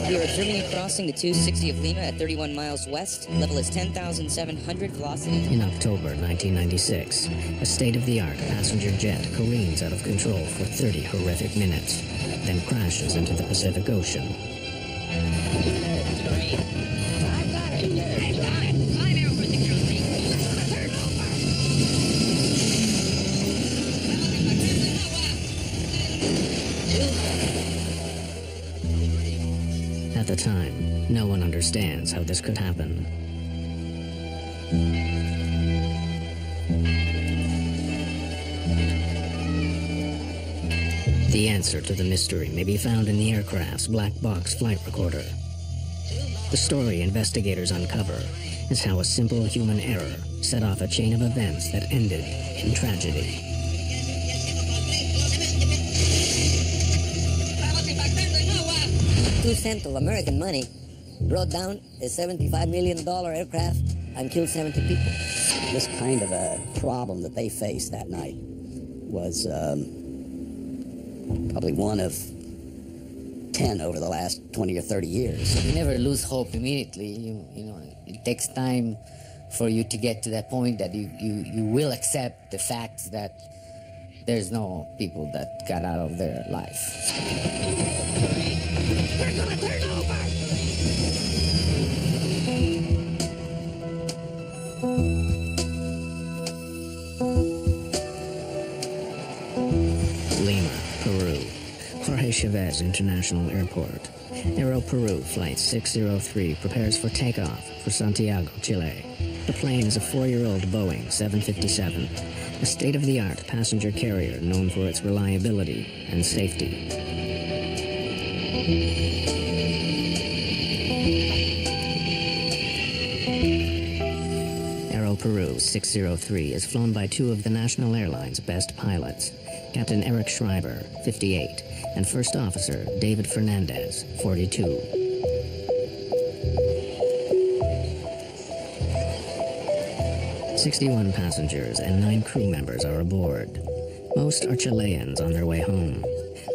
We are observing a crossing the 260 of Lima at 31 miles west. Level is 10,700, velocity. In October 1996, a state-of-the-art passenger jet careens out of control for 30 horrific minutes, then crashes into the Pacific Ocean. At the time, no one understands how this could happen. The answer to the mystery may be found in the aircraft's black box flight recorder. The story investigators uncover is how a simple human error set off a chain of events that ended in tragedy. $2 of American money brought down a $75 million aircraft and killed 70 people. This kind of a problem that they faced that night was probably one of 10 over the last 20 or 30 years. You never lose hope immediately. You know, it takes time for you to get to that point that you will accept the fact that there's no people that got out of their life. We're gonna turn over! Lima, Peru. Jorge Chavez International Airport. Aero Peru Flight 603 prepares for takeoff for Santiago, Chile. The plane is a 4-year-old Boeing 757, a state-of-the-art passenger carrier known for its reliability and safety. Aero Peru 603 is flown by two of the national airline's best pilots, Captain Eric Schreiber, 58, and First Officer David Fernandez, 42. "61 passengers and 9 crew members are aboard. Most are Chileans on their way home.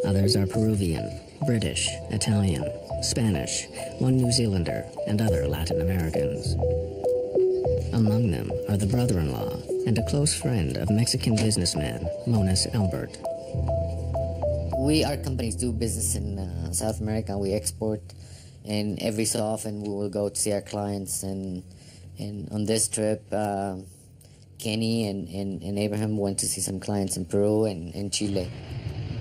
Others are Peruvian, British, Italian, Spanish, one New Zealander, and other Latin Americans. Among them are the brother-in-law and a close friend of Mexican businessman Moniz Albert. Our companies do business in South America. We export, and every so often we will go to see our clients. And on this trip, Kenny and Abraham went to see some clients in Peru and Chile.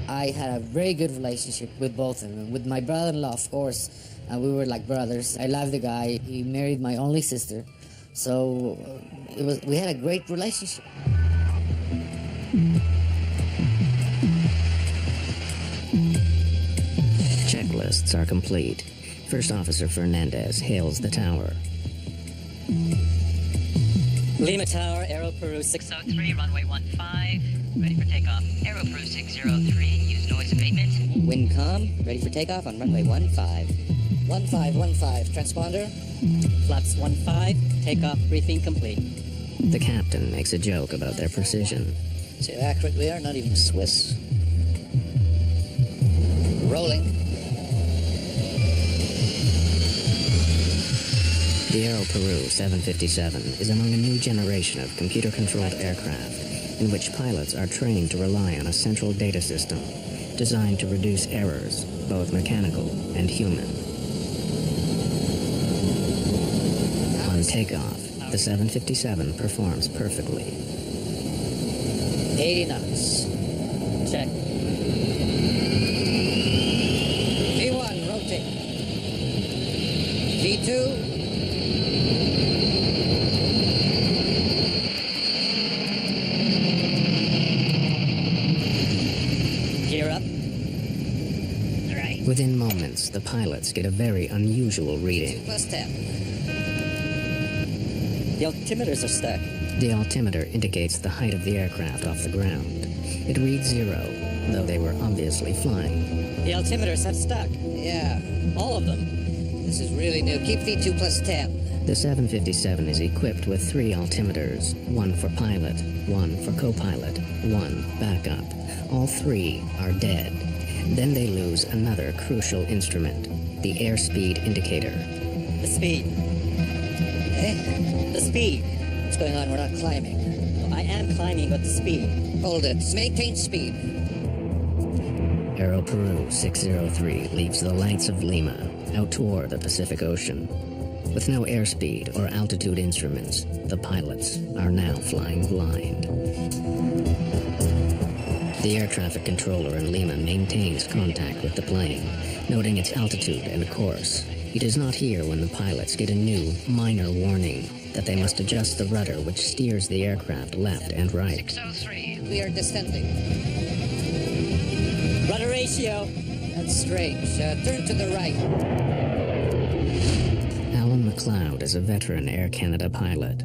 I had a very good relationship with both of them. With my brother-in-law, of course, we were like brothers. I love the guy. He married my only sister, so we had a great relationship. Checklists are complete. First Officer Fernandez hails the tower. Lima Tower, Aero Peru 603, runway 15, ready for takeoff. Aero Peru 603, use noise abatement. wind calm, ready for takeoff on runway 15. 1515, transponder. Flaps 15, takeoff briefing complete. The captain makes a joke about their precision. See how accurate we are? Not even Swiss. Rolling. The Aero Peru 757 is among a new generation of computer-controlled aircraft in which pilots are trained to rely on a central data system designed to reduce errors, both mechanical and human. On takeoff, the 757 performs perfectly. 80 knots. Check. V1, rotate. V2. Gear up. Within moments, the pilots get a very unusual reading. Plus 10. The altimeters are stuck. The altimeter indicates the height of the aircraft off the ground. It reads 0, though they were obviously flying. The altimeters have stuck. Yeah, All of them. this is really new. Keep V2 plus 10. The 757 is equipped with 3 altimeters, 1 for pilot, 1 for co-pilot, 1 backup. All 3 are dead. Then they lose another crucial instrument, the airspeed indicator. The speed. Eh? The speed. What's going on? We're not climbing. I am climbing, but the speed. Hold it. Maintain speed. Aero Peru 603 leaves the lights of Lima out toward the Pacific Ocean. With no airspeed or altitude instruments, the pilots are now flying blind. The air traffic controller in Lima maintains contact with the plane, noting its altitude and course. He does not hear when the pilots get a new, minor warning that they must adjust the rudder which steers the aircraft left and right. 603. We are descending. Rudder ratio. That's strange. Turn to the right. Alan McLeod is a veteran Air Canada pilot.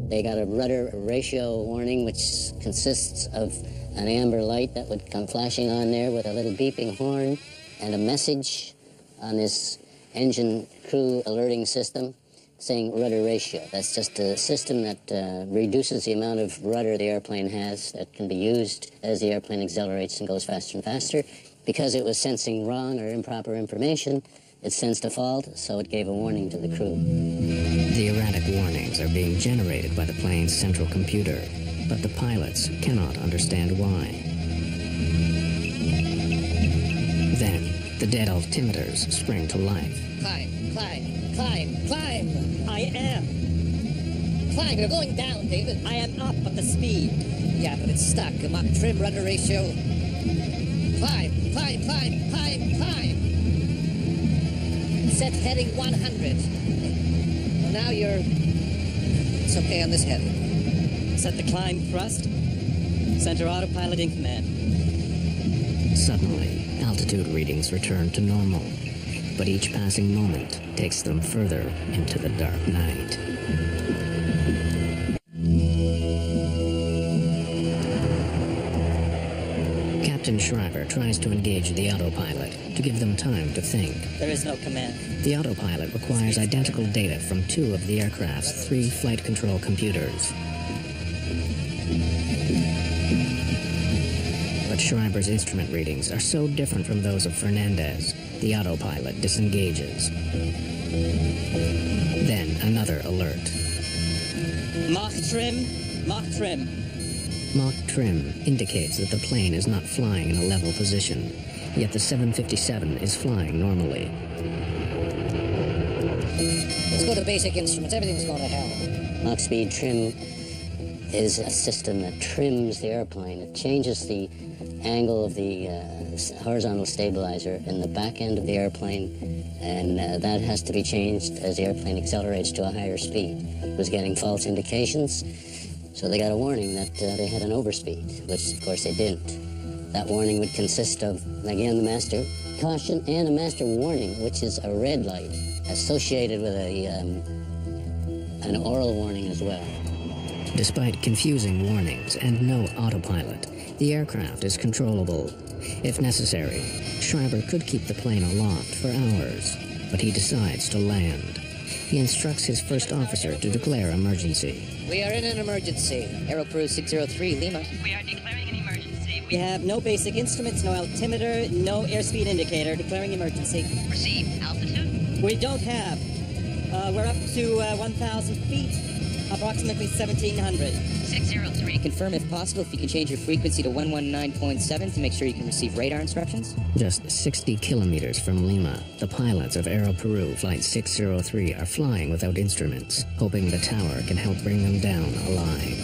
They got a rudder ratio warning, which consists of an amber light that would come flashing on there with a little beeping horn and a message on this engine crew alerting system saying rudder ratio. That's just a system that reduces the amount of rudder the airplane has that can be used as the airplane accelerates and goes faster and faster. Because it was sensing wrong or improper information, it sensed a fault, so it gave a warning to the crew. The erratic warnings are being generated by the plane's central computer, but the pilots cannot understand why. Then, the dead altimeters spring to life. Climb, climb, climb, climb. I am. Climb, you're going down, David. I am up, but the speed. Yeah, but it's stuck. Mach trim, rudder ratio. Climb, climb, climb, climb, climb. Set heading 100. Well, now you're... It's okay on this heading. Set the climb thrust. Center autopilot in command. Suddenly, altitude readings return to normal, but each passing moment takes them further into the dark night. Captain Schreiber tries to engage the autopilot to give them time to think. There is no command. The autopilot requires identical data from two of the aircraft's 3 flight control computers. But Schreiber's instrument readings are so different from those of Fernandez, the autopilot disengages. Then another alert. Mach trim, Mach trim. Mach trim indicates that the plane is not flying in a level position, yet the 757 is flying normally. Let's go to basic instruments. Everything's going to hell. Mach speed trim is a system that trims the airplane. It changes the angle of the horizontal stabilizer in the back end of the airplane, and that has to be changed as the airplane accelerates to a higher speed. It was getting false indications, so they got a warning that they had an overspeed, which of course they didn't. That warning would consist of, again, the master caution and a master warning, which is a red light associated with an oral warning as well. Despite confusing warnings and no autopilot, the aircraft is controllable. If necessary, Schreiber could keep the plane aloft for hours, but he decides to land. He instructs his first officer to declare emergency. We are in an emergency. Aero Peru 603, Lima. We are declaring an emergency. We have no basic instruments, no altimeter, no airspeed indicator. Declaring emergency. Receive altitude. We don't have. We're up to 1,000 feet, approximately 1,700. 603. Confirm if possible if you can change your frequency to 119.7 to make sure you can receive radar instructions. Just 60 kilometers from Lima, the pilots of Aero Peru Flight 603 are flying without instruments, hoping the tower can help bring them down alive.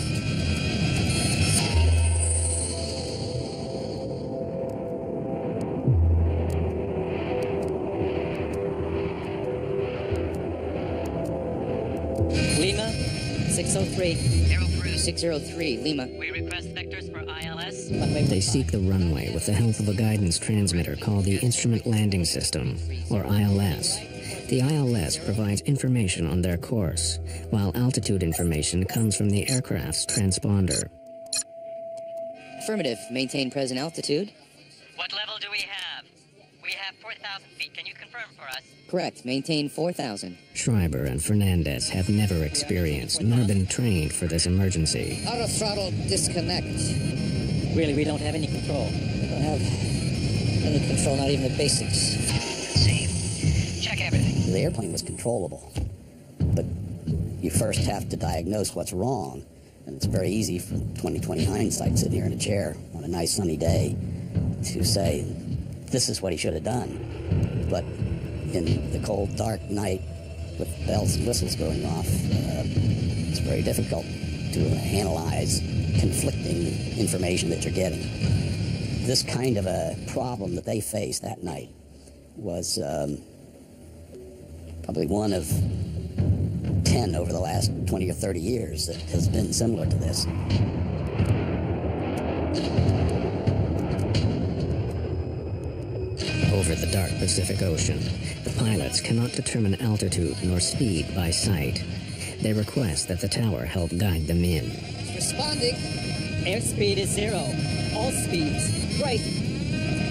Lima, 603. Aero Peru 603, Lima. We request vectors for ILS. They seek the runway with the help of a guidance transmitter called the Instrument Landing System, or ILS. The ILS provides information on their course, while altitude information comes from the aircraft's transponder. Affirmative. Maintain present altitude. What level do we have? We have 4,000 feet. Can you confirm for us? Correct. Maintain 4,000. Schreiber and Fernandez have never experienced nor been trained for this emergency. Auto throttle disconnect. Really, we don't have any control. We don't have Any control, not even the basics. Safe. Check everything. The airplane was controllable, but you first have to diagnose what's wrong. And it's very easy for 20/20 hindsight, sitting here in a chair on a nice sunny day, to say, this is what he should have done. But in the cold, dark night, with bells and whistles going off, it's very difficult to analyze conflicting information that you're getting. This kind of a problem that they faced that night was probably one of 10 over the last 20 or 30 years that has been similar to this. Over the dark Pacific Ocean, the pilots cannot determine altitude nor speed by sight. They request that the tower help guide them in. Responding. Airspeed is 0. All speeds. Right.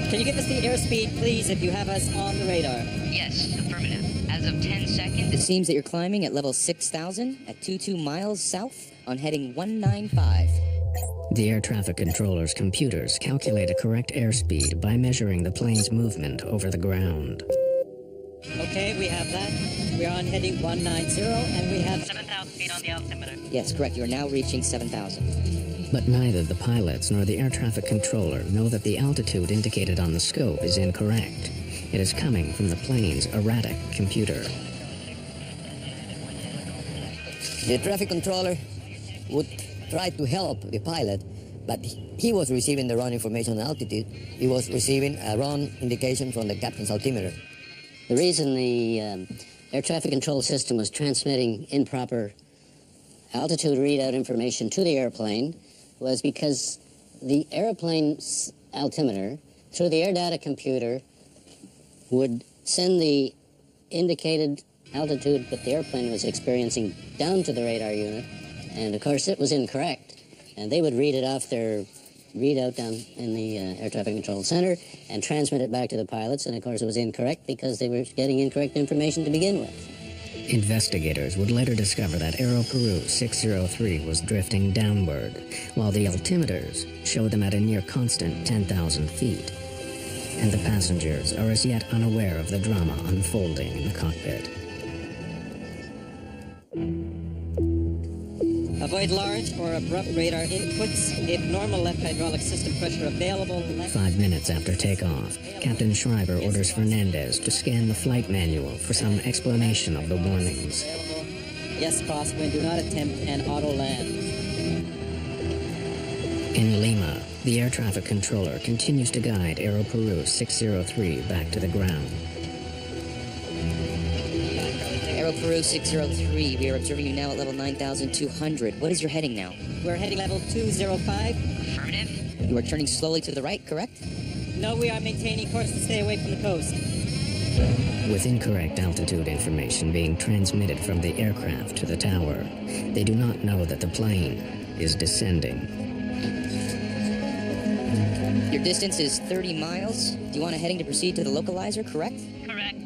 Can you give us the airspeed, please, if you have us on the radar? Yes, affirmative. As of 10 seconds. It seems that you're climbing at level 6,000 at 22 miles south on heading 195. The air traffic controller's computers calculate a correct airspeed by measuring the plane's movement over the ground. Okay, we have that. We're on heading 190, and we have 7,000 feet on the altimeter. Yes, correct. You are now reaching 7,000. But neither the pilots nor the air traffic controller know that the altitude indicated on the scope is incorrect. It is coming from the plane's erratic computer. The traffic controller would try to help the pilot, but he was receiving the wrong information on altitude. He was receiving a wrong indication from the captain's altimeter. The reason the air traffic control system was transmitting improper altitude readout information to the airplane was because the airplane's altimeter, through the air data computer, would send the indicated altitude that the airplane was experiencing down to the radar unit, and of course it was incorrect. And they would read it off their readout down in the air traffic control center and transmit it back to the pilots, and of course it was incorrect because they were getting incorrect information to begin with. Investigators would later discover that Aero Peru 603 was drifting downward, while the altimeters showed them at a near constant 10,000 feet. And the passengers are as yet unaware of the drama unfolding in the cockpit. avoid large or abrupt radar inputs. If normal left hydraulic system pressure available. 5 minutes after takeoff, Captain Schreiber orders Fernandez to scan the flight manual for some explanation of the warnings. Yes, crosswind. Do not attempt an auto land. In Lima, the air traffic controller continues to guide Aero Peru 603 back to the ground. Aero Peru 603, we are observing you now at level 9,200. What is your heading now? We're heading level 205. Affirmative. You are turning slowly to the right, correct? No, we are maintaining course to stay away from the coast. With incorrect altitude information being transmitted from the aircraft to the tower, they do not know that the plane is descending. Your distance is 30 miles. Do you want a heading to proceed to the localizer, correct? Correct.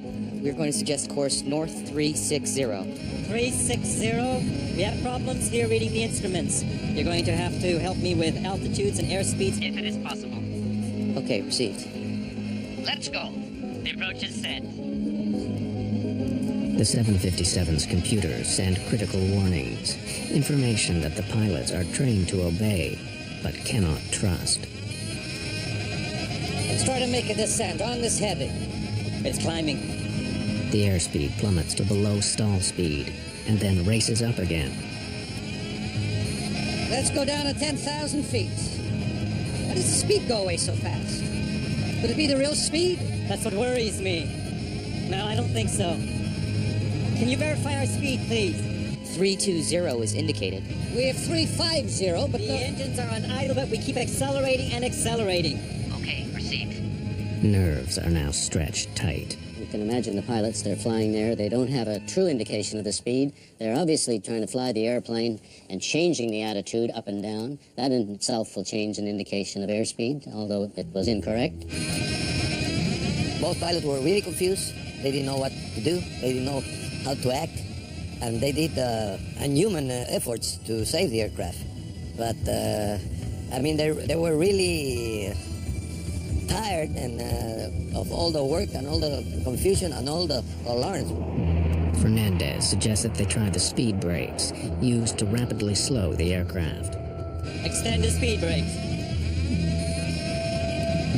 We're going to suggest course north 360. 360. We have problems here reading the instruments. You're going to have to help me with altitudes and airspeeds. If it is possible. Okay, received. Let's go. The approach is set. The 757's computers send critical warnings, information that the pilots are trained to obey, but cannot trust. Let's try to make a descent on this heading. It's climbing. The airspeed plummets to below stall speed, and then races up again. Let's go down to 10,000 feet. Why does the speed go away so fast? Could it be the real speed? That's what worries me. No, I don't think so. Can you verify our speed, please? 320 is indicated. We have 350, but The engines are on idle, but we keep accelerating and accelerating. Okay, received. Nerves are now stretched tight. you can imagine the pilots, they're flying there. They don't have a true indication of the speed. They're obviously trying to fly the airplane and changing the attitude up and down. That in itself will change an indication of airspeed, although it was incorrect. Both pilots were really confused. They didn't know what to do. They didn't know how to act. And they did unhuman efforts to save the aircraft. But, I mean, they were really tired and of all the work and all the confusion and all the alarms. Fernandez suggests that they try the speed brakes used to rapidly slow the aircraft. Extend the speed brakes.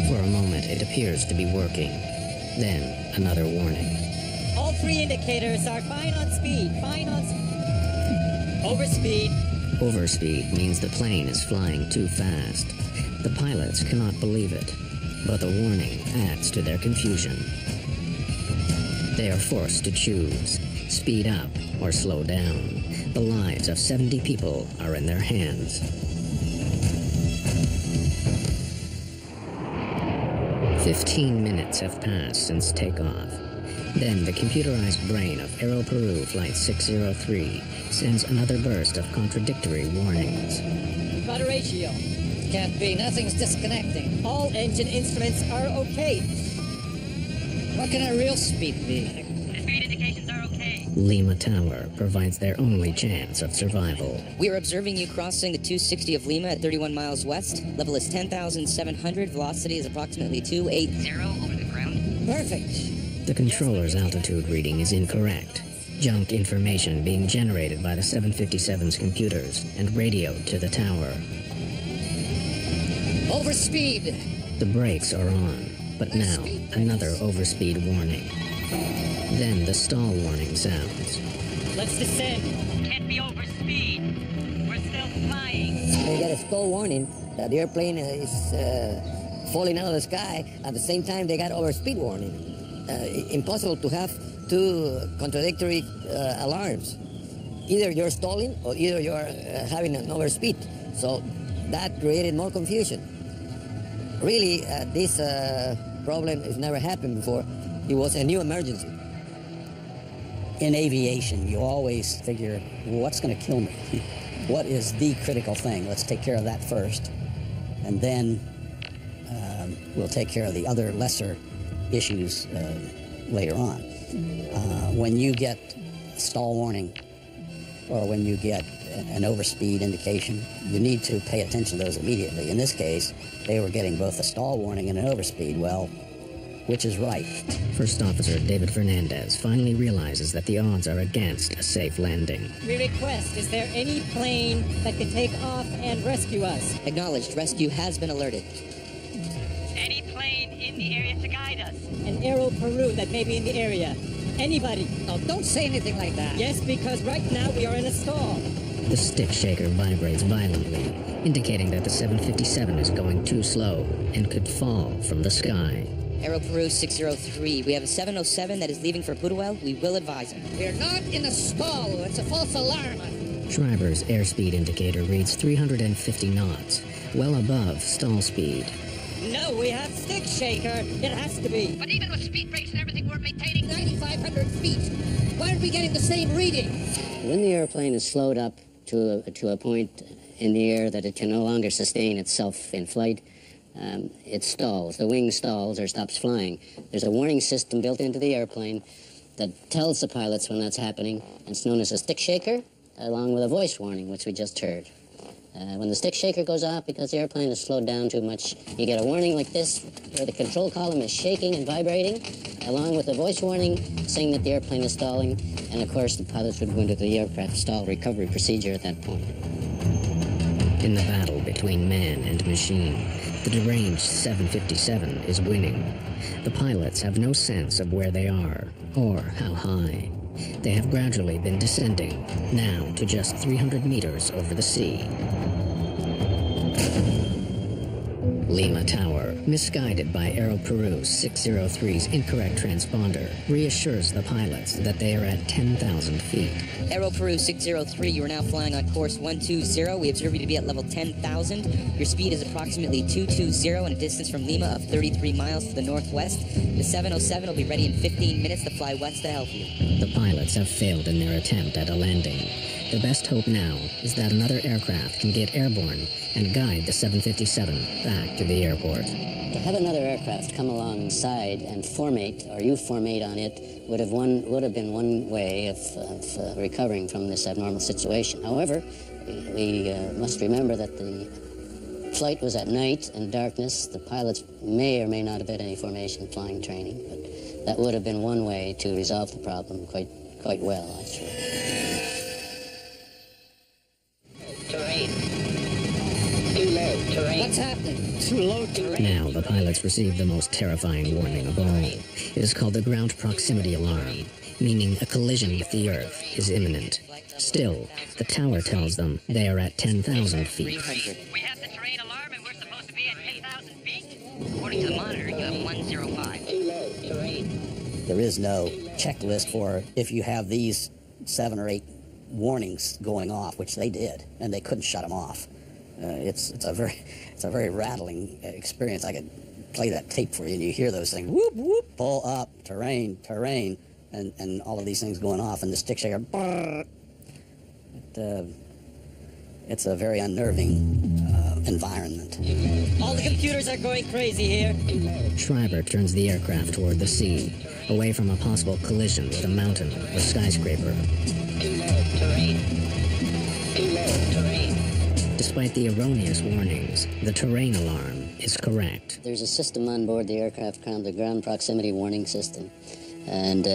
For a moment, it appears to be working. Then, another warning. All three indicators are fine on speed. Fine on overspeed. Overspeed means the plane is flying too fast. The pilots cannot believe it, but the warning adds to their confusion. They are forced to choose, speed up or slow down. The lives of 70 people are in their hands. 15 minutes have passed since takeoff. Then the computerized brain of Aero Peru Flight 603 sends another burst of contradictory warnings. Rudder ratio. Can't be, nothing's disconnecting. All engine instruments are okay. What can a real speed be? The speed indications are okay. Lima Tower provides their only chance of survival. We are observing you crossing the 260 of Lima at 31 miles west. Level is 10,700. Velocity is approximately 280 over the ground. Perfect. The controller's altitude reading is incorrect. Junk information being generated by the 757's computers and radioed to the tower. Overspeed. The brakes are on, but now another overspeed warning. Then the stall warning sounds. Let's descend. Can't be over speed. We're still flying. They got a stall warning that the airplane is falling out of the sky. At the same time, they got overspeed warning. Impossible to have two contradictory alarms. Either you're stalling or either you're having an overspeed. So that created more confusion. Really, this problem has never happened before. It was a new emergency. In aviation, you always figure, well, what's going to kill me? What is the critical thing? Let's take care of that first. And then we'll take care of the other lesser issues later on. When you get a stall warning or when you get an overspeed indication, you need to pay attention to those immediately. In this case, they were getting both a stall warning and an overspeed. Well, which is right? First Officer David Fernandez finally realizes that the odds are against a safe landing. We request, is there any plane that can take off and rescue us? Acknowledged. Rescue has been alerted. Any plane in the area to guide us. An Aero Peru that may be in the area. Anybody. No, don't say anything like that. Yes, because right now we are in a stall. The stick shaker vibrates violently, indicating that the 757 is going too slow and could fall from the sky. Aero Peru 603. We have a 707 that is leaving for Putuel. We will advise him. We're not in a stall. It's a false alarm. Schreiber's airspeed indicator reads 350 knots, well above stall speed. No, we have stick shaker. It has to be. But even with speed brakes and everything, we're maintaining 9,500 feet. Why aren't we getting the same reading? When the airplane is slowed up to a point in the air that it can no longer sustain itself in flight, it stalls. The wing stalls or stops flying. There's a warning system built into the airplane that tells the pilots when that's happening. It's known as a stick shaker, along with a voice warning, which we just heard. When the stick shaker goes off because the airplane is slowed down too much, you get a warning like this, where the control column is shaking and vibrating, along with a voice warning saying that the airplane is stalling, and of course the pilots would go into the aircraft stall recovery procedure at that point. In the battle between man and machine, the deranged 757 is winning. The pilots have no sense of where they are or how high. They have gradually been descending, now to just 300 meters over the sea. Lima Tower, misguided by Aero Peru 603's incorrect transponder, reassures the pilots that they are at 10,000 feet. Aero Peru 603, you are now flying on course 120. We observe you to be at level 10,000. Your speed is approximately 220 and a distance from Lima of 33 miles to the northwest. The 707 will be ready in 15 minutes to fly west to help you. The pilots have failed in their attempt at a landing. The best hope now is that another aircraft can get airborne and guide the 757 back to the airport. To have another aircraft come alongside and formate, or you formate on it, would have been one way of recovering from this abnormal situation. However, we must remember that the flight was at night and darkness. The pilots may or may not have had any formation flying training, but that would have been one way to resolve the problem quite well, actually. Terrain. Too low terrain. What's happening? Too low terrain. Now the pilots receive the most terrifying warning of all. It is called the ground proximity alarm, meaning a collision with the Earth is imminent. Still, the tower tells them they are at 10,000 feet. We have the terrain alarm and we're supposed to be at 10,000 feet? According to the monitor, you have 105. Too low terrain. There is no checklist for if you have these 7 or 8 warnings going off, which they did, and they couldn't shut them off. It's a very rattling experience. I could play that tape for you, and you hear those things: whoop whoop, pull up, terrain, and all of these things going off, and the stick shaker. Brrr. It's a very unnerving environment. All the computers are going crazy here. Schreiber turns the aircraft toward the sea, away from a possible collision with a mountain or skyscraper. Too low terrain. Too low terrain. Despite the erroneous warnings, the terrain alarm is correct. There's a system on board the aircraft called the ground proximity warning system, and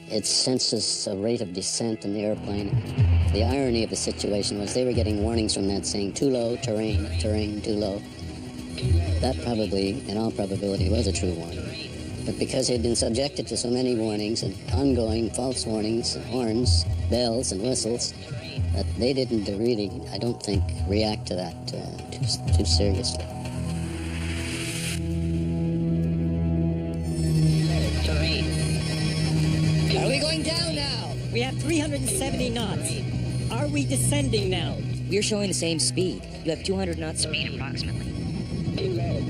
it senses a rate of descent in the airplane. The irony of the situation was they were getting warnings from that saying too low, terrain, too low. That probably, in all probability, was a true warning. But because they'd been subjected to so many warnings and ongoing false warnings, horns, bells, and whistles, that they didn't really, I don't think, react to that too seriously. Are we going down now? We have 370 knots. Are we descending now? We're showing the same speed. You have 200 knots Speed approximately.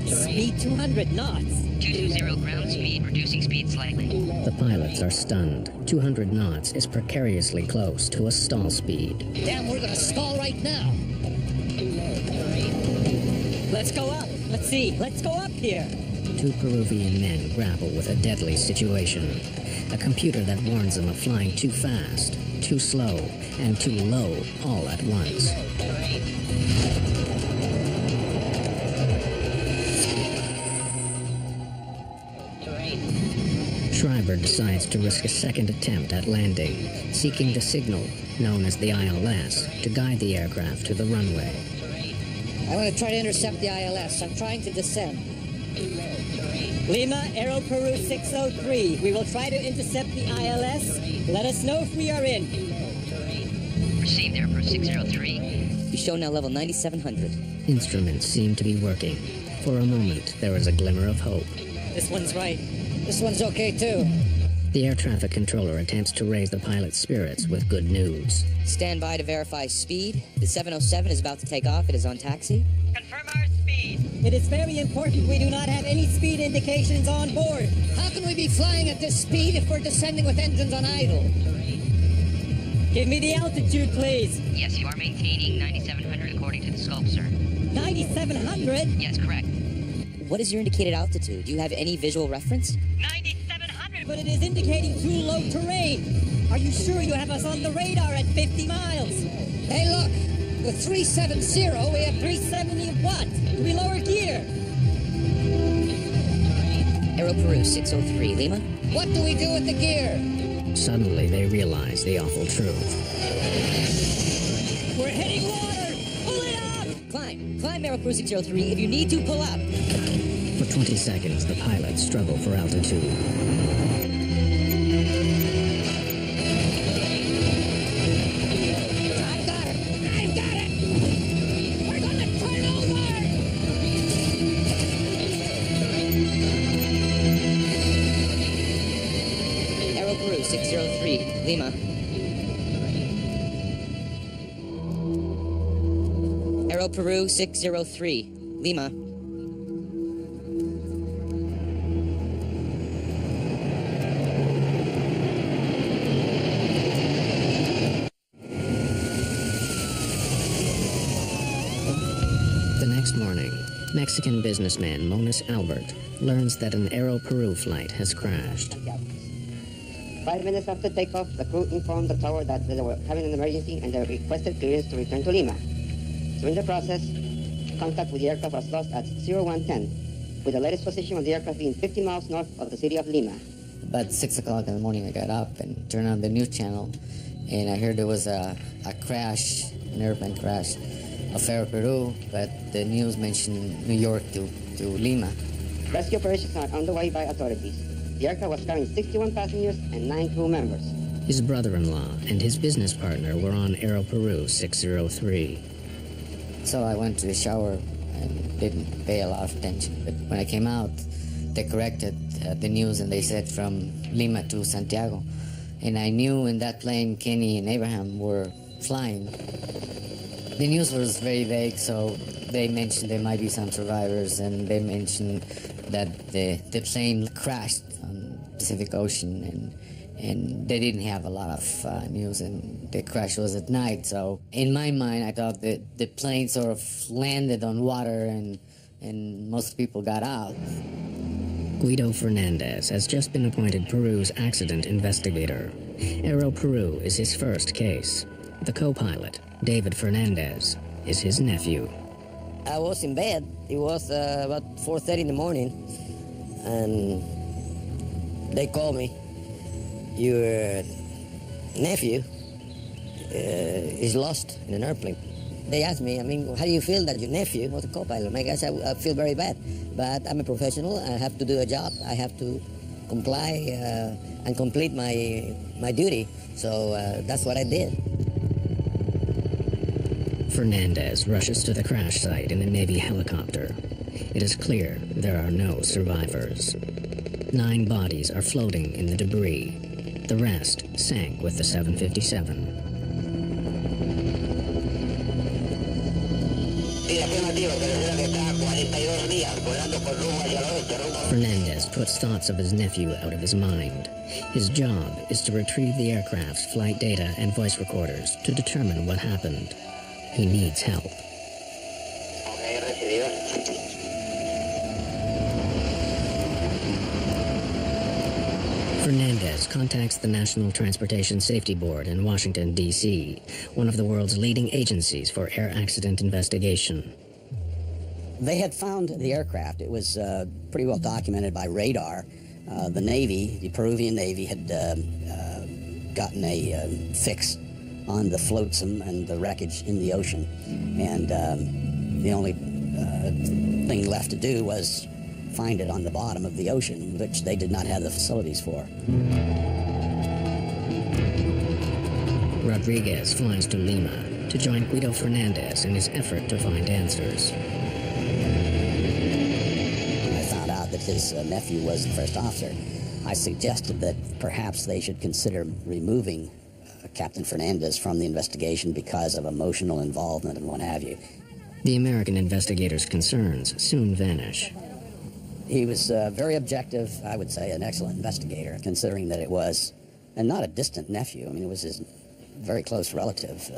Speed 200 knots. 220 ground speed, reducing speed slightly. The pilots are stunned. 200 knots is precariously close to a stall speed. Damn, we're gonna stall right now. Let's go up. Let's see. Let's go up here. 2 Peruvian men grapple with a deadly situation. A computer that warns them of flying too fast, too slow, and too low all at once. Schreiber decides to risk a second attempt at landing, seeking the signal, known as the ILS, to guide the aircraft to the runway. I want to try to intercept the ILS. I'm trying to descend. Lima, Aero Peru 603. We will try to intercept the ILS. Let us know if we are in. Received Aero Peru 603. You show now level 9700. Instruments seem to be working. For a moment, there is a glimmer of hope. This one's right. This one's okay, too. The air traffic controller attempts to raise the pilot's spirits with good news. Stand by to verify speed. The 707 is about to take off. It is on taxi. Confirm our speed. It is very important we do not have any speed indications on board. How can we be flying at this speed if we're descending with engines on idle? Give me the altitude, please. Yes, you are maintaining 9,700 according to the scope, sir. 9,700? Yes, correct. What is your indicated altitude? Do you have any visual reference? 9,700. But it is indicating too low terrain. Are you sure you have us on the radar at 50 miles? Hey, look. With 370, we have 370 what? Do we lower gear? Aero Peru 603, Lima. What do we do with the gear? Suddenly, they realize the awful truth. We're hitting water! Pull it up! Climb Aero Peru 603. If you need to, pull up. For 20 seconds, the pilots struggle for altitude. I've got it! We're gonna turn over! Aero Peru 603, Lima. Aero Peru 603, Lima. The next morning, Mexican businessman Monas Albert learns that an Aero Peru flight has crashed. 5 minutes after takeoff, the crew informed the tower that they were having an emergency and they requested clearance to return to Lima. So in the process, Contact with the aircraft was lost at 0110, with the latest position of the aircraft being 50 miles north of the city of Lima. About 6 o'clock in the morning, I got up and turned on the news channel, and I heard there was a crash, an airplane crash, of Aero Peru, but the news mentioned New York to Lima. Rescue operations are underway by authorities. The aircraft was carrying 61 passengers and 9 crew members. His brother-in-law and his business partner were on Aero Peru 603. So I went to the shower and didn't pay a lot of attention. But when I came out, they corrected the news and they said from Lima to Santiago. And I knew in that plane Kenny and Abraham were flying. The news was very vague, so they mentioned there might be some survivors, and they mentioned that the plane crashed on the Pacific Ocean, and they didn't have a lot of news, and the crash was at night. So in my mind, I thought that the plane sort of landed on water and most people got out. Guido Fernandez has just been appointed Peru's accident investigator. Aero Peru is his first case. The co-pilot, David Fernandez, is his nephew. I was in bed. It was about 4:30 in the morning, and they called me. Your nephew is lost in an airplane. They asked me, how do you feel that your nephew was a co-pilot? I guess I feel very bad, but I'm a professional. I have to do a job. I have to comply and complete my duty. So that's what I did. Fernandez rushes to the crash site in a Navy helicopter. It is clear there are no survivors. 9 bodies are floating in the debris. The rest sank with the 757. Fernandez puts thoughts of his nephew out of his mind. His job is to retrieve the aircraft's flight data and voice recorders to determine what happened. He needs help. Fernandez contacts the National Transportation Safety Board in Washington, D.C., one of the world's leading agencies for air accident investigation. They had found the aircraft. It was pretty well documented by radar. The Navy, the Peruvian Navy, had gotten a fix on the flotsam and the wreckage in the ocean. And the only thing left to do was find it on the bottom of the ocean, which they did not have the facilities for. Rodriguez flies to Lima to join Guido Fernandez in his effort to find answers. I found out that his nephew was the first officer. I suggested that perhaps they should consider removing Captain Fernandez from the investigation because of emotional involvement and what have you. The American investigator's concerns soon vanish. He was very objective, I would say, an excellent investigator, considering that it was, and not a distant nephew. It was his very close relative.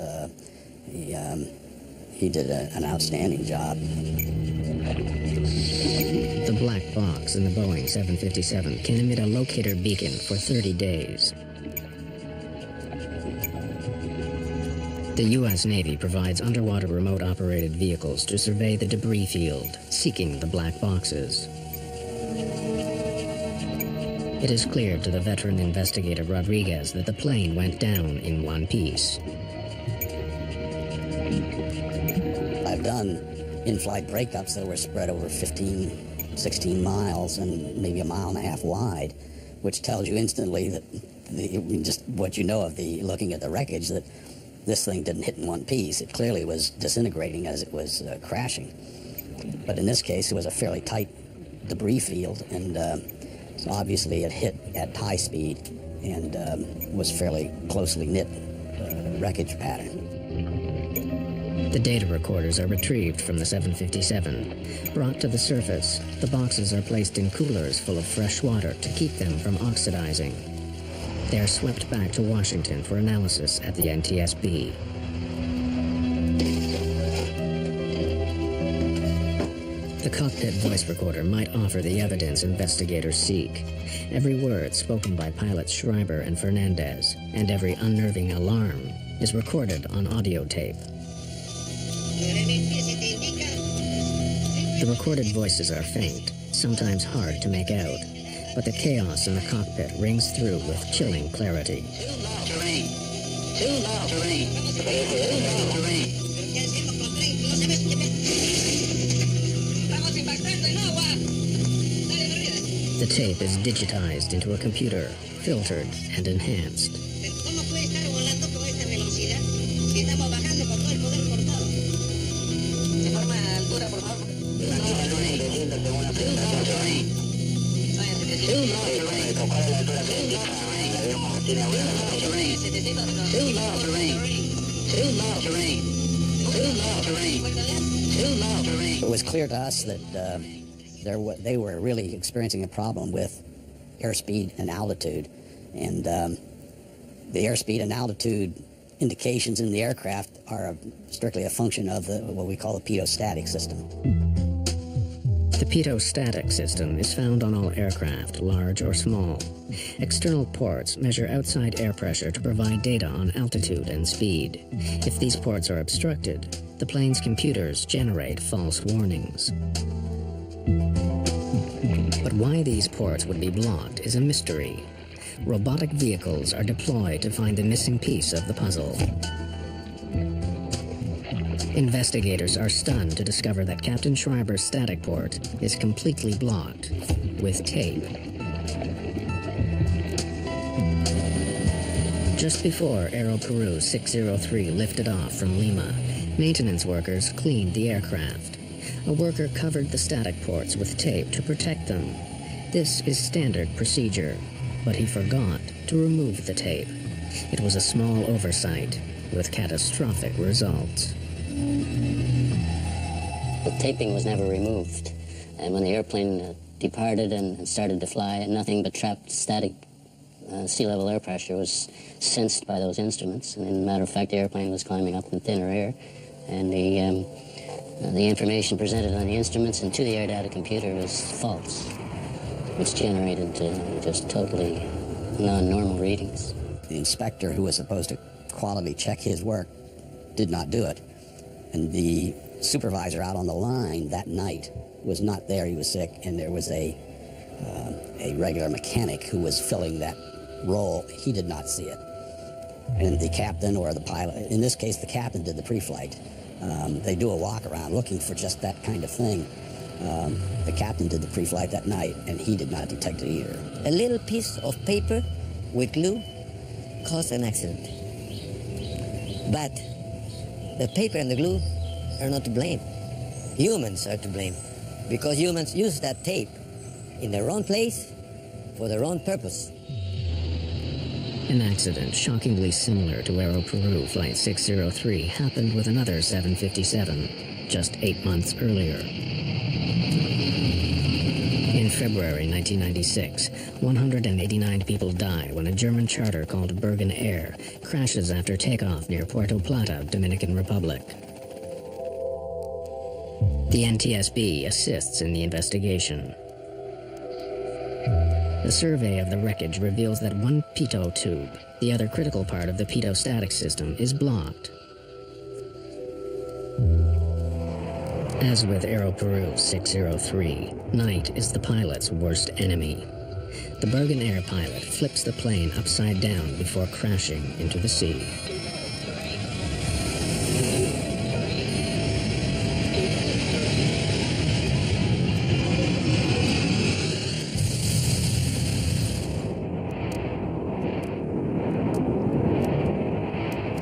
He did an outstanding job. The black box in the Boeing 757 can emit a locator beacon for 30 days. The U.S. Navy provides underwater remote-operated vehicles to survey the debris field, seeking the black boxes. It is clear to the veteran investigator Rodriguez that the plane went down in one piece. I've done in-flight breakups that were spread over 15, 16 miles and maybe 1.5 miles wide, which tells you instantly that just what you know of looking at the wreckage, that this thing didn't hit in one piece. It clearly was disintegrating as it was crashing. But in this case, it was a fairly tight debris field, and so obviously it hit at high speed and was fairly closely knit wreckage pattern. The data recorders are retrieved from the 757. Brought to the surface, the boxes are placed in coolers full of fresh water to keep them from oxidizing. They are swept back to Washington for analysis at the NTSB. The cockpit voice recorder might offer the evidence investigators seek. Every word spoken by pilots Schreiber and Fernandez, and every unnerving alarm, is recorded on audio tape. The recorded voices are faint, sometimes hard to make out, but the chaos in the cockpit rings through with chilling clarity. The tape is digitized into a computer, filtered and enhanced. It was clear to us that they were really experiencing a problem with airspeed and altitude, and the airspeed and altitude indications in the aircraft are strictly a function of what we call the pitot-static system. The pitot-static system is found on all aircraft, large or small. External ports measure outside air pressure to provide data on altitude and speed. If these ports are obstructed, the plane's computers generate false warnings. But why these ports would be blocked is a mystery. Robotic vehicles are deployed to find the missing piece of the puzzle. Investigators are stunned to discover that Captain Schreiber's static port is completely blocked with tape. Just before Aero Peru 603 lifted off from Lima, maintenance workers cleaned the aircraft. A worker covered the static ports with tape to protect them. This is standard procedure, but he forgot to remove the tape. It was a small oversight with catastrophic results. The taping was never removed, and when the airplane departed and started to fly, nothing but trapped static sea level air pressure was sensed by those instruments. And as a matter of fact, the airplane was climbing up in thinner air, and the information presented on the instruments and to the air data computer was false, which generated just totally non-normal readings. The inspector who was supposed to quality check his work did not do it. And the supervisor out on the line that night was not there. He was sick, and there was a regular mechanic who was filling that role. He did not see it. And the captain or the pilot, in this case the captain, did the pre-flight. They do a walk around looking for just that kind of thing. The captain did the pre-flight that night, and he did not detect it either. A little piece of paper with glue caused an accident. But the paper and the glue are not to blame. Humans are to blame, because humans use that tape in the wrong place for the wrong purpose. An accident shockingly similar to Aero Peru Flight 603 happened with another 757 just 8 months earlier. In February 1996, 189 people die when a German charter called Bergen Air crashes after takeoff near Puerto Plata, Dominican Republic. The NTSB assists in the investigation. The survey of the wreckage reveals that one pitot tube, the other critical part of the pitot-static system, is blocked. As with Aero Peru 603, night is the pilot's worst enemy. The Bergen Air pilot flips the plane upside down before crashing into the sea.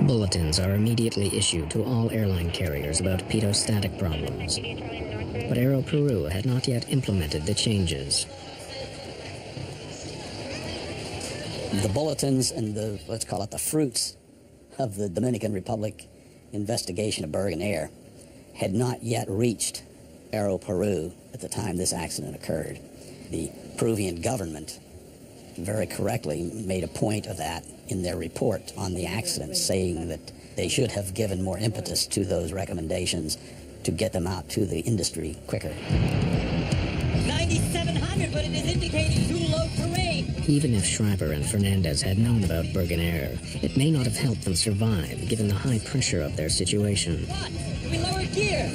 Bulletins are immediately issued to all airline carriers about pitot-static problems. But Aero Peru had not yet implemented the changes. The bulletins and the, let's call it the fruits of the Dominican Republic investigation of Bergen Air had not yet reached Aero Peru at the time this accident occurred. The Peruvian government very correctly made a point of that in their report on the accident, saying that they should have given more impetus to those recommendations to get them out to the industry quicker. 9,700, but it is indicating too low terrain. Even if Schreiber and Fernandez had known about Bergen Air, it may not have helped them survive given the high pressure of their situation. What? We lower gear.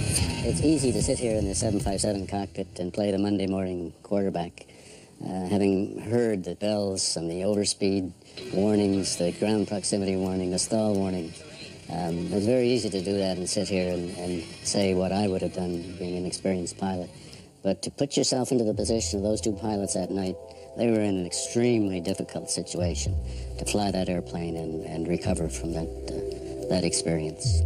It's easy to sit here in the 757 cockpit and play the Monday morning quarterback. Having heard the bells and the overspeed warnings, the ground proximity warning, the stall warning, it's very easy to do that and sit here and say what I would have done being an experienced pilot. But to put yourself into the position of those two pilots that night, they were in an extremely difficult situation to fly that airplane and recover from that experience.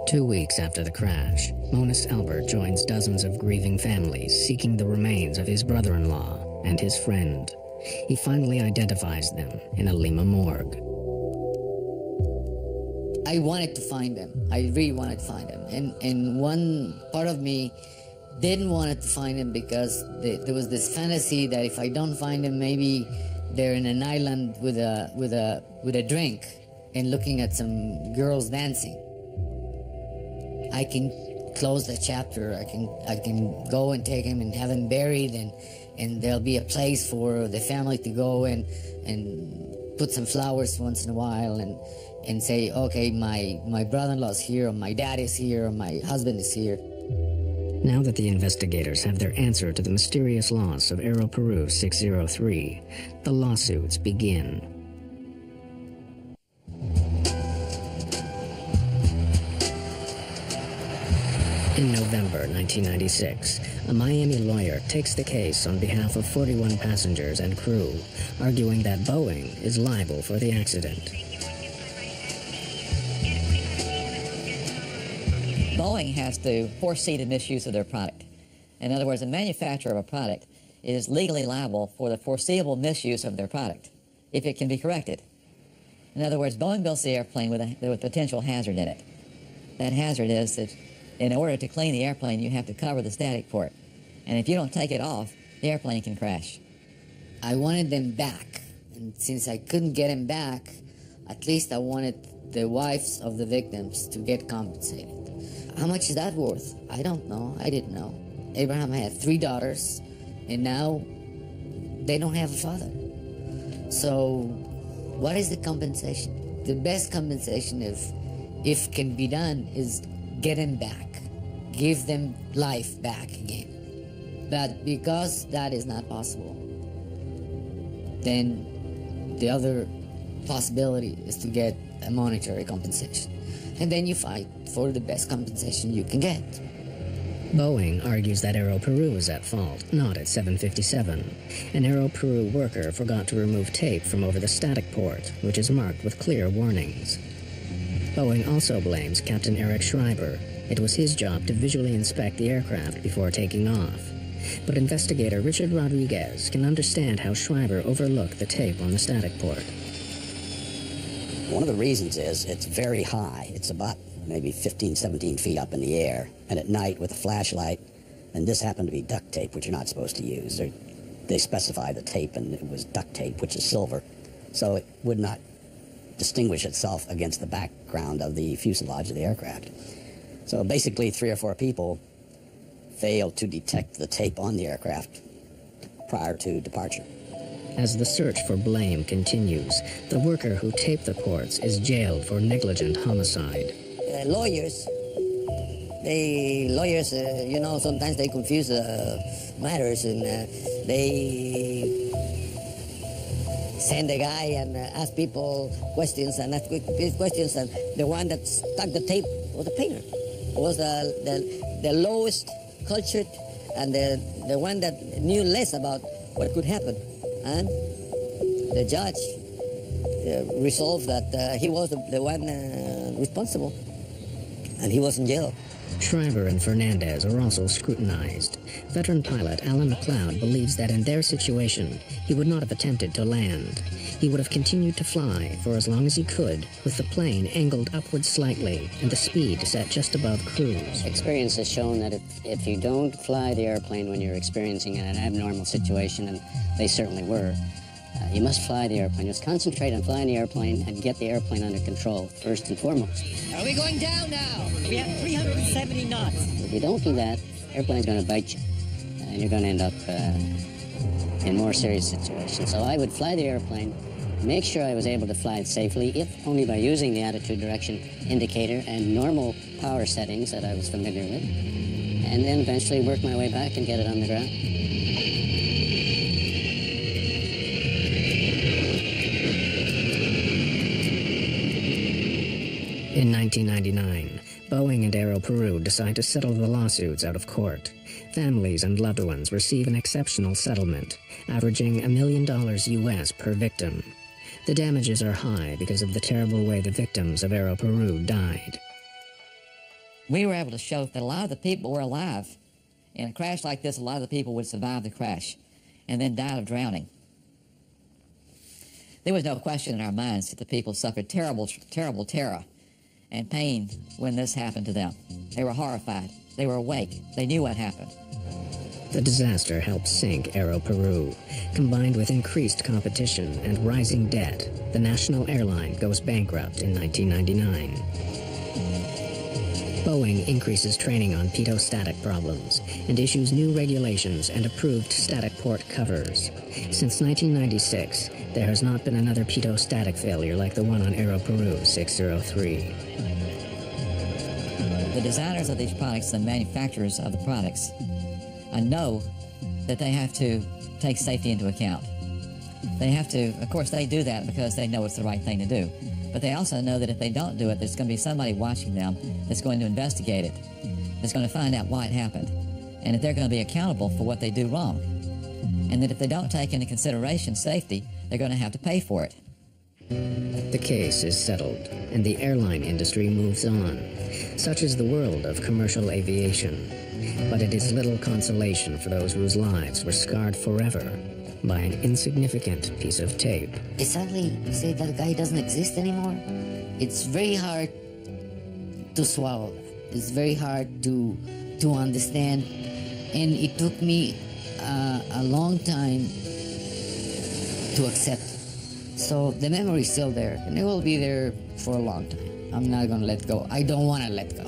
2 weeks after the crash, Monis Albert joins dozens of grieving families seeking the remains of his brother-in-law and his friend. He finally identifies them in a Lima morgue. I wanted to find them. I really wanted to find them. And one part of me didn't want to find them because there was this fantasy that if I don't find them, maybe they're in an island with a drink and looking at some girls dancing. I can close the chapter. I can go and take him and have him buried, and there'll be a place for the family to go and put some flowers once in a while and say, okay, my brother-in-law's here, or my dad is here, or my husband is here. Now that the investigators have their answer to the mysterious loss of Aero Peru 603, the lawsuits begin. In November 1996, a Miami lawyer takes the case on behalf of 41 passengers and crew, arguing that Boeing is liable for the accident. Boeing has to foresee the misuse of their product. In other words, a manufacturer of a product is legally liable for the foreseeable misuse of their product, if it can be corrected. In other words, Boeing builds the airplane with a potential hazard in it. That hazard is that in order to clean the airplane, you have to cover the static port. And if you don't take it off, the airplane can crash. I wanted them back. And since I couldn't get them back, at least I wanted the wives of the victims to get compensated. How much is that worth? I don't know. I didn't know. Abraham had 3 daughters, and now they don't have a father. So what is the compensation? The best compensation, if can be done, is get them back. Give them life back again. But because that is not possible, then the other possibility is to get a monetary compensation. And then you fight for the best compensation you can get. Boeing argues that Aero Peru is at fault, not at 757. An Aero Peru worker forgot to remove tape from over the static port, which is marked with clear warnings. Boeing also blames Captain Eric Schreiber. It was his job to visually inspect the aircraft before taking off. But investigator Richard Rodriguez can understand how Schreiber overlooked the tape on the static port. One of the reasons is it's very high. It's about maybe 15, 17 feet up in the air. And at night with a flashlight, and this happened to be duct tape, which you're not supposed to use. They specify the tape, and it was duct tape, which is silver. So it would not distinguish itself against the background of the fuselage of the aircraft. So basically 3 or 4 people failed to detect the tape on the aircraft prior to departure. As the search for blame continues, the worker who taped the ports is jailed for negligent homicide. Lawyers, sometimes they confuse matters, and they send a guy and ask people questions and ask questions, and the one that stuck the tape was the painter. It was the lowest cultured and the one that knew less about what could happen. And the judge resolved that he was the one responsible, and he was in jail. Schreiber and Fernandez are also scrutinized. Veteran pilot Alan McLeod believes that in their situation, he would not have attempted to land. He would have continued to fly for as long as he could, with the plane angled upward slightly and the speed set just above cruise. Experience has shown that if you don't fly the airplane when you're experiencing an abnormal situation, and they certainly were, you must fly the airplane. Just concentrate on flying the airplane and get the airplane under control, first and foremost. Are we going down now? We have 370 knots. If you don't do that, the airplane's going to bite you, and you're going to end up in more serious situations. So I would fly the airplane make sure I was able to fly it safely, if only by using the attitude direction indicator and normal power settings that I was familiar with, and then eventually work my way back and get it on the ground. In 1999, Boeing and Aero Peru decide to settle the lawsuits out of court. Families and loved ones receive an exceptional settlement, averaging $1 million US per victim. The damages are high because of the terrible way the victims of Aero Peru died. We were able to show that a lot of the people were alive. In a crash like this, a lot of the people would survive the crash and then died of drowning. There was no question in our minds that the people suffered terrible, terrible terror and pain when this happened to them. They were horrified. They were awake. They knew what happened. The disaster helped sink Aero Peru. Combined with increased competition and rising debt, the national airline goes bankrupt in 1999. Boeing increases training on pitot-static problems and issues new regulations and approved static port covers. Since 1996, there has not been another pitot-static failure like the one on Aero Peru 603. The designers of these products and manufacturers of the products know that they have to take safety into account. They have to, of course, they do that because they know it's the right thing to do. But they also know that if they don't do it, there's going to be somebody watching them that's going to investigate it, that's going to find out why it happened, and that they're going to be accountable for what they do wrong. And that if they don't take into consideration safety, they're going to have to pay for it. The case is settled, and the airline industry moves on. Such is the world of commercial aviation. But it is little consolation for those whose lives were scarred forever by an insignificant piece of tape. They suddenly say that guy doesn't exist anymore. It's very hard to swallow. It's very hard to understand. And it took me a long time to accept. So the memory is still there, and it will be there for a long time. I'm not going to let go. I don't want to let go.